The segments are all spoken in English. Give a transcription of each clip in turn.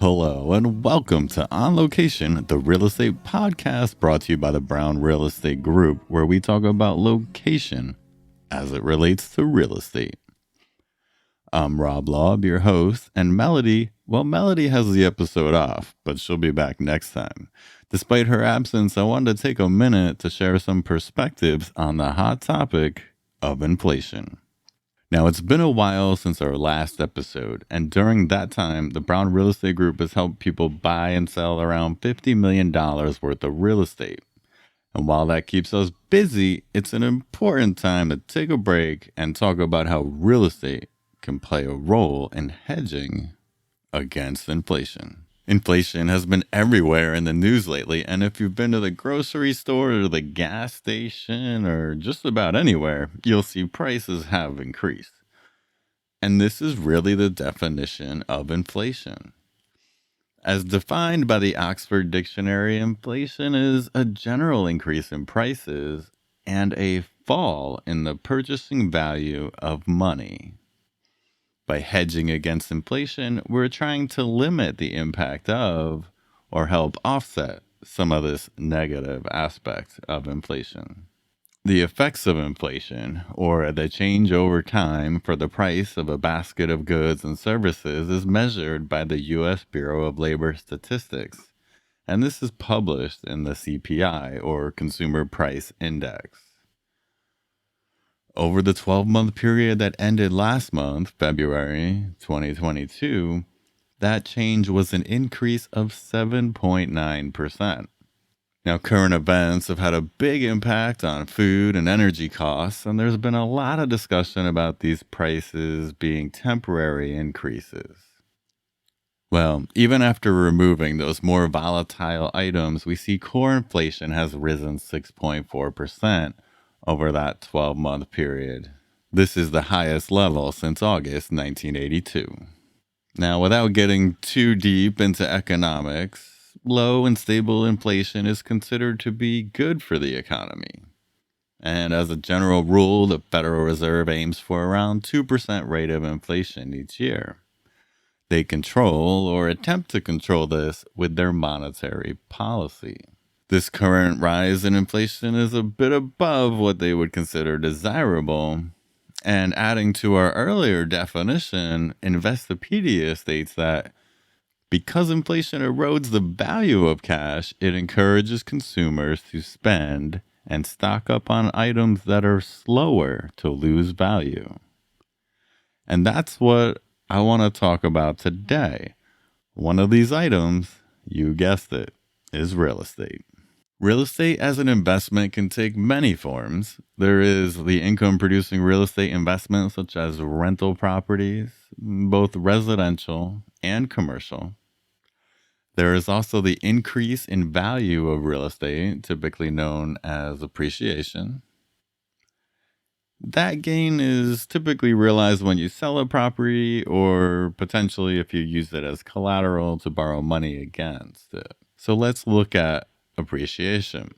Hello and welcome to On Location, the real estate podcast brought to you by the Brown Real Estate Group, where we talk about location as it relates to real estate. I'm Rob Laub, your host, and Melody has the episode off, but she'll be back next time. Despite her absence, I wanted to take a minute to share some perspectives on the hot topic of inflation. Now, it's been a while since our last episode, and during that time, the Brown Real Estate Group has helped people buy and sell around $50 million worth of real estate. And while that keeps us busy, it's an important time to take a break and talk about how real estate can play a role in hedging against inflation. Inflation has been everywhere in the news lately, and if you've been to the grocery store or the gas station or just about anywhere, you'll see prices have increased. And this is really the definition of inflation. As defined by the Oxford Dictionary, inflation is a general increase in prices and a fall in the purchasing value of money. By hedging against inflation, we're trying to limit the impact of or help offset some of this negative aspect of inflation. The effects of inflation, or the change over time for the price of a basket of goods and services, is measured by the U.S. Bureau of Labor Statistics, and this is published in the CPI, or Consumer Price Index. Over the 12-month period that ended last month, February 2022, that change was an increase of 7.9%. Now, current events have had a big impact on food and energy costs, and there's been a lot of discussion about these prices being temporary increases. Well, even after removing those more volatile items, we see core inflation has risen 6.4%. over that 12-month period. This is the highest level since August 1982. Now, without getting too deep into economics, low and stable inflation is considered to be good for the economy. And as a general rule, the Federal Reserve aims for around 2% rate of inflation each year. They control or attempt to control this with their monetary policy. This current rise in inflation is a bit above what they would consider desirable. And adding to our earlier definition, Investopedia states that because inflation erodes the value of cash, it encourages consumers to spend and stock up on items that are slower to lose value. And that's what I want to talk about today. One of these items, you guessed it, is real estate. Real estate as an investment can take many forms. There is the income-producing real estate investments such as rental properties, both residential and commercial. There is also the increase in value of real estate, typically known as appreciation. That gain is typically realized when you sell a property or potentially if you use it as collateral to borrow money against it. So let's look at appreciation.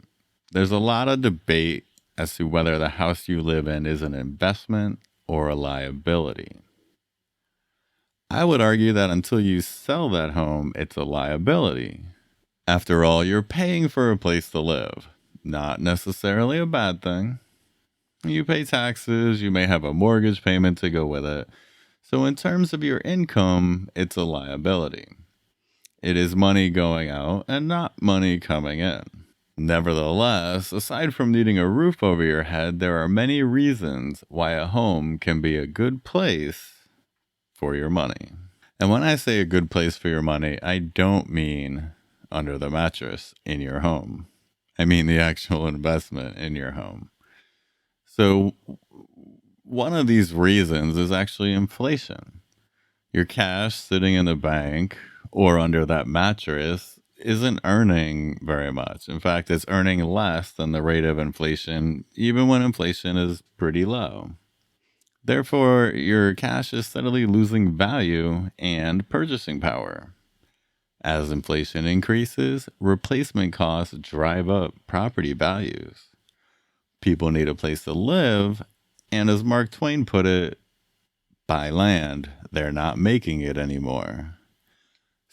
There's a lot of debate as to whether the house you live in is an investment or a liability. I would argue that until you sell that home, it's a liability. After all, you're paying for a place to live. Not necessarily a bad thing. You pay taxes, you may have a mortgage payment to go with it. So in terms of your income, it's a liability. It is money going out and not money coming in. Nevertheless, aside from needing a roof over your head, there are many reasons why a home can be a good place for your money. And when I say a good place for your money, I don't mean under the mattress in your home. I mean the actual investment in your home. So one of these reasons is actually inflation. Your cash sitting in the bank or under that mattress isn't earning very much. In fact, it's earning less than the rate of inflation, even when inflation is pretty low. Therefore, your cash is steadily losing value and purchasing power. As inflation increases, replacement costs drive up property values. People need a place to live, and as Mark Twain put it, buy land. They're not making it anymore.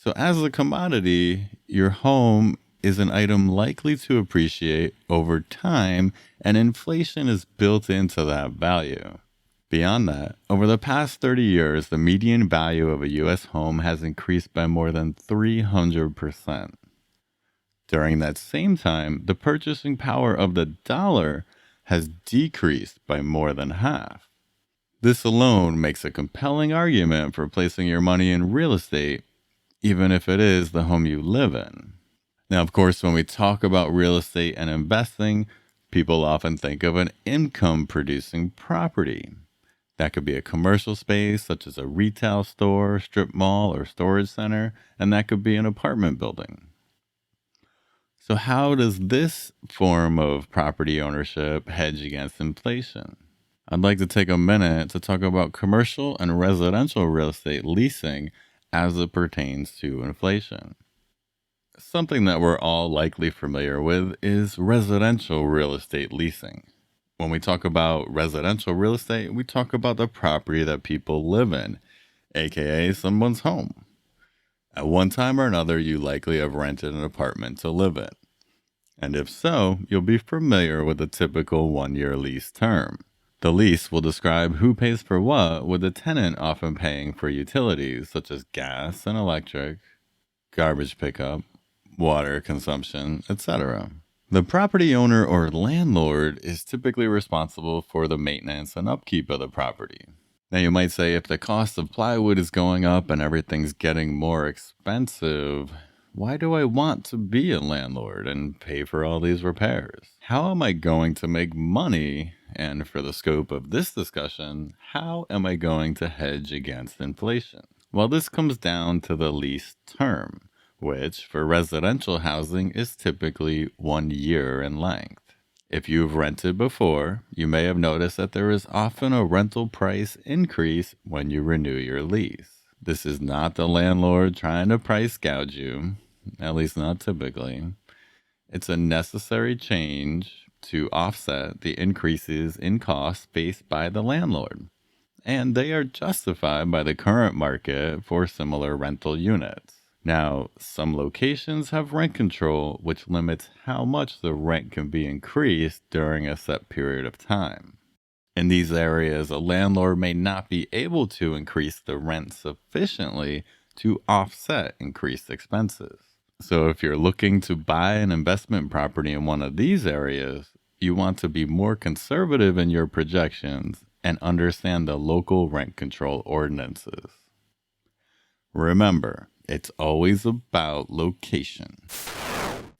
So, as a commodity, your home is an item likely to appreciate over time, and inflation is built into that value. Beyond that, over the past 30 years, the median value of a U.S. home has increased by more than 300%. During that same time, the purchasing power of the dollar has decreased by more than half. This alone makes a compelling argument for placing your money in real estate, even if it is the home you live in. Now, of course, when we talk about real estate and investing, people often think of an income producing property. That could be a commercial space, such as a retail store, strip mall, or storage center, and that could be an apartment building. So, how does this form of property ownership hedge against inflation? I'd like to take a minute to talk about commercial and residential real estate leasing as it pertains to inflation. Something that we're all likely familiar with is residential real estate leasing. When we talk about residential real estate, we talk about the property that people live in, aka someone's home. At one time or another, you likely have rented an apartment to live in. And if so, you'll be familiar with the typical 1-year lease term. The lease will describe who pays for what, with the tenant often paying for utilities such as gas and electric, garbage pickup, water consumption, etc. The property owner or landlord is typically responsible for the maintenance and upkeep of the property. Now, you might say, if the cost of plywood is going up and everything's getting more expensive, why do I want to be a landlord and pay for all these repairs? How am I going to make money? And for the scope of this discussion, how am I going to hedge against inflation? Well, this comes down to the lease term, which for residential housing is typically 1 year in length. If you've rented before, you may have noticed that there is often a rental price increase when you renew your lease. This is not the landlord trying to price gouge you, at least not typically. It's a necessary change to offset the increases in costs faced by the landlord, and they are justified by the current market for similar rental units. Now, some locations have rent control, which limits how much the rent can be increased during a set period of time. In these areas, a landlord may not be able to increase the rent sufficiently to offset increased expenses. So if you're looking to buy an investment property in one of these areas, you want to be more conservative in your projections and understand the local rent control ordinances. Remember, it's always about location.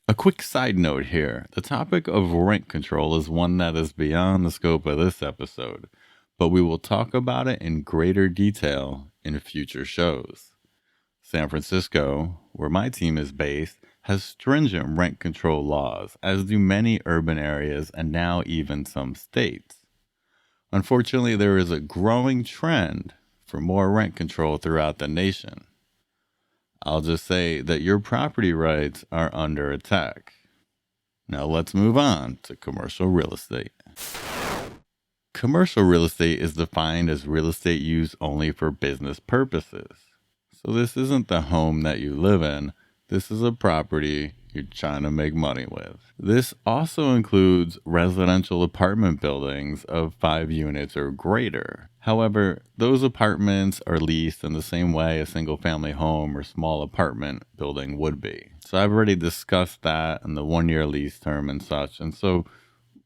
A quick side note here, the topic of rent control is one that is beyond the scope of this episode, but we will talk about it in greater detail in future shows. San Francisco, where my team is based, has stringent rent control laws, as do many urban areas and now even some states. Unfortunately, there is a growing trend for more rent control throughout the nation. I'll just say that your property rights are under attack. Now let's move on to commercial real estate. Commercial real estate is defined as real estate used only for business purposes. So this isn't the home that you live in. This is a property you're trying to make money with. This also includes residential apartment buildings of 5 units or greater. However, those apartments are leased in the same way a single-family home or small apartment building would be. So I've already discussed that and the 1-year lease term and such, and so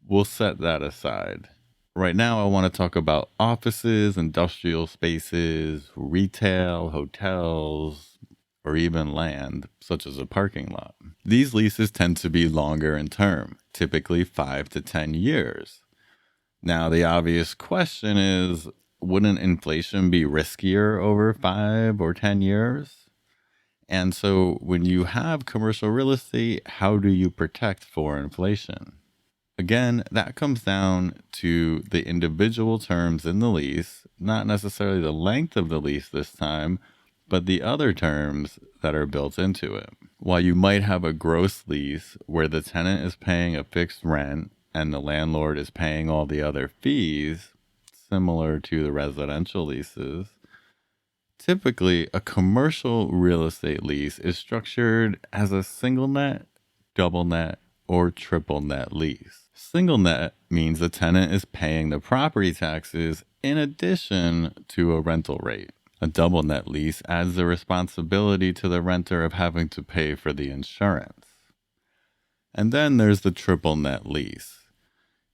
we'll set that aside. Right now, I want to talk about offices, industrial spaces, retail, hotels, or even land, such as a parking lot. These leases tend to be longer in term, typically 5 to 10 years. Now, the obvious question is, wouldn't inflation be riskier over 5 or 10 years? And so when you have commercial real estate, how do you protect for inflation? Again, that comes down to the individual terms in the lease, not necessarily the length of the lease this time, but the other terms that are built into it. While you might have a gross lease where the tenant is paying a fixed rent and the landlord is paying all the other fees, similar to the residential leases, Typically, a commercial real estate lease is structured as a single net, double net, or triple net lease. Single net means the tenant is paying the property taxes in addition to a rental rate. A double net lease adds the responsibility to the renter of having to pay for the insurance. And then there's the triple net lease.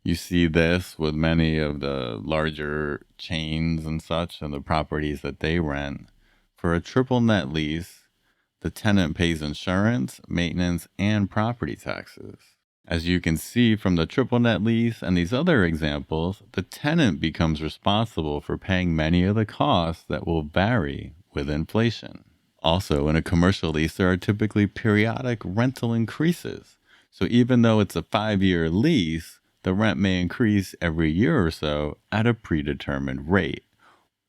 You see this with many of the larger chains and such and the properties that they rent. For a triple net lease, the tenant pays insurance, maintenance, and property taxes. As you can see from the triple net lease and these other examples, the tenant becomes responsible for paying many of the costs that will vary with inflation. Also, in a commercial lease, there are typically periodic rental increases. So even though it's a 5-year lease, the rent may increase every year or so at a predetermined rate,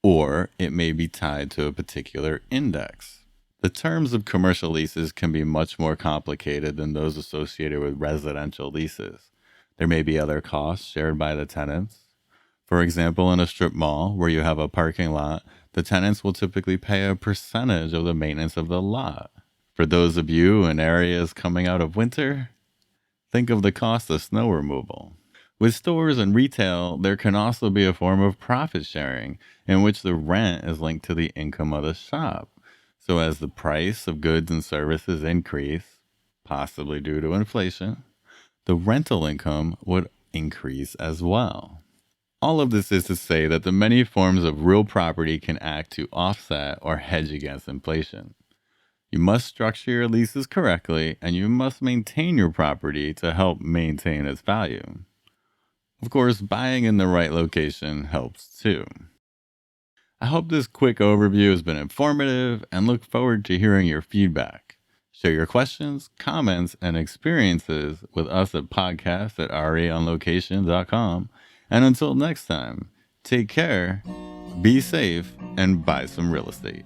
or it may be tied to a particular index. The terms of commercial leases can be much more complicated than those associated with residential leases. There may be other costs shared by the tenants. For example, in a strip mall where you have a parking lot, the tenants will typically pay a percentage of the maintenance of the lot. For those of you in areas coming out of winter, think of the cost of snow removal. With stores and retail, there can also be a form of profit sharing in which the rent is linked to the income of the shop. So as the price of goods and services increase, possibly due to inflation, the rental income would increase as well. All of this is to say that the many forms of real property can act to offset or hedge against inflation. You must structure your leases correctly, and you must maintain your property to help maintain its value. Of course, buying in the right location helps too. I hope this quick overview has been informative and look forward to hearing your feedback. Share your questions, comments, and experiences with us at podcast@reonlocation.com. And until next time, take care, be safe, and buy some real estate.